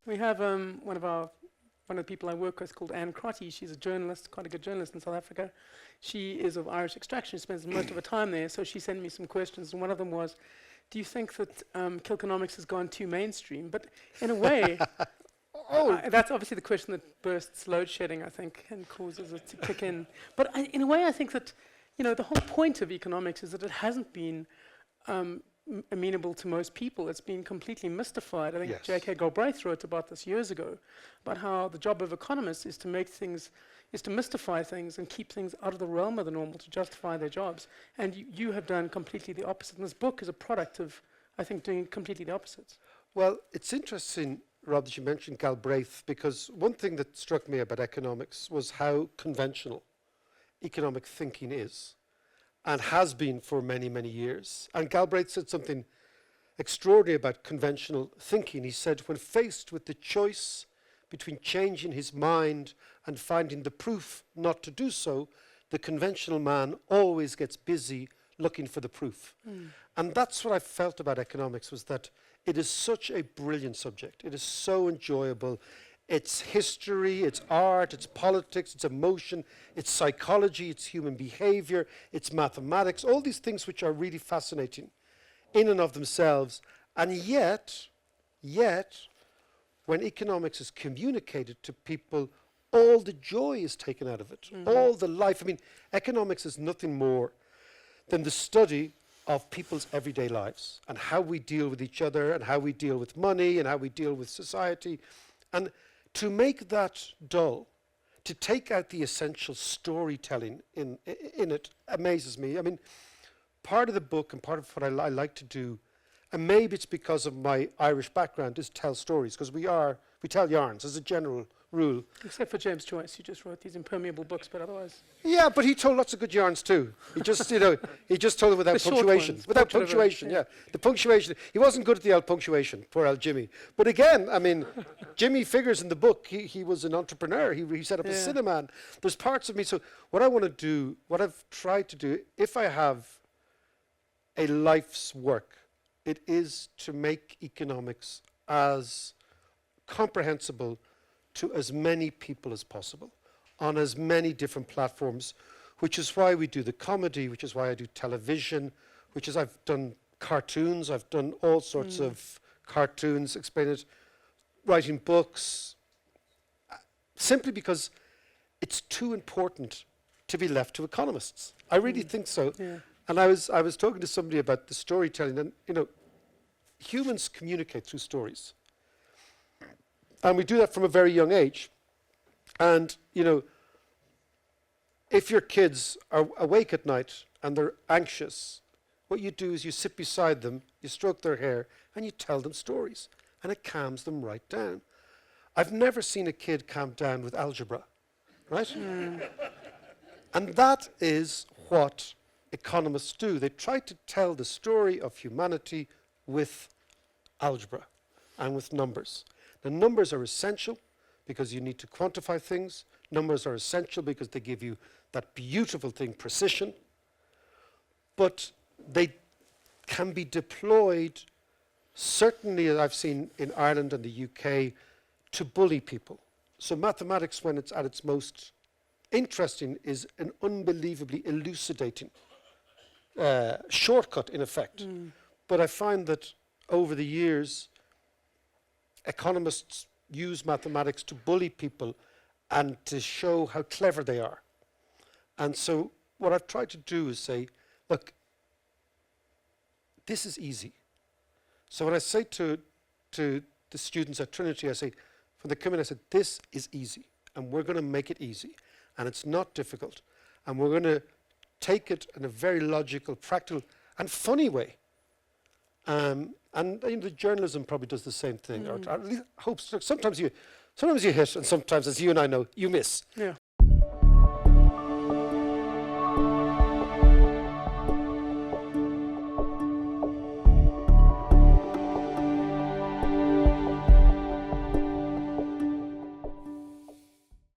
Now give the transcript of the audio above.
We have one of the people I work with called Anne Crotty. She's a journalist, quite a good journalist in South Africa. She is of Irish extraction. She spends most of her time there. So she sent me some questions, and one of them was, do you think that Kilconomics has gone too mainstream? But in a way, that's obviously the question that bursts load shedding, I think, and causes it to kick in. But in a way, I think that, the whole point of economics is that it hasn't been amenable to most people. It's been completely mystified. I think Yes. J.K. Galbraith wrote about this years ago, about how the job of economists is to mystify things and keep things out of the realm of the normal to justify their jobs. And you have done completely the opposite. And this book is a product of, I think, doing completely the opposite. Well, it's interesting, Rob, that you mentioned Galbraith, because one thing that struck me about economics was how conventional economic thinking is, and has been for many, many years. And Galbraith said something extraordinary about conventional thinking. He said, when faced with the choice between changing his mind and finding the proof not to do so, the conventional man always gets busy looking for the proof. And that's what I felt about economics, was that it is such a brilliant subject. It is so enjoyable. It's history, it's art, it's politics, it's emotion, it's psychology, it's human behavior, it's mathematics, all these things which are really fascinating in and of themselves. And yet, when economics is communicated to people, all the joy is taken out of it, all the life. I mean, economics is nothing more than the study of people's everyday lives and how we deal with each other and how we deal with money and how we deal with society. And to make that dull, to take out the essential storytelling in it, amazes me. I mean, part of the book and part of what I like to do, and maybe it's because of my Irish background, is tell stories, because we tell yarns as a general rule. Except for James Joyce, who just wrote these impermeable books, but otherwise... Yeah, but he told lots of good yarns too. He just, he just told it without The short punctuation. ones, Without portrait of a- punctuation, yeah. The punctuation. He wasn't good at the old punctuation, poor old Jimmy. But again, I mean, Jimmy figures in the book. He was an entrepreneur. He set up a cinema. And there's parts of me. So what I want to do, what I've tried to do, if I have a life's work, it is to make economics as comprehensible to as many people as possible on as many different platforms, which is why we do the comedy, which is why I do television, which is I've done cartoons, I've done all sorts of cartoons, explain it, writing books, simply because it's too important to be left to economists. I really think so. Yeah. And I was talking to somebody about the storytelling, and humans communicate through stories. And we do that from a very young age. And, if your kids are awake at night and they're anxious, what you do is you sit beside them, you stroke their hair, and you tell them stories. And it calms them right down. I've never seen a kid calm down with algebra, right? And that is what economists do. They try to tell the story of humanity with algebra and with numbers. The numbers are essential because you need to quantify things. Numbers are essential because they give you that beautiful thing, precision. But they can be deployed, certainly as I've seen in Ireland and the UK, to bully people. So mathematics, when it's at its most interesting, is an unbelievably elucidating shortcut, in effect. But I find that over the years, economists use mathematics to bully people and to show how clever they are. And so what I've tried to do is say, look, this is easy. So when I say to the students at Trinity, I say, when they come in, I said, this is easy, and we're going to make it easy. And it's not difficult. And we're going to take it in a very logical, practical, and funny way. And the journalism probably does the same thing. Or at least hopes. Sometimes you hit, and sometimes, as you and I know, you miss. Yeah.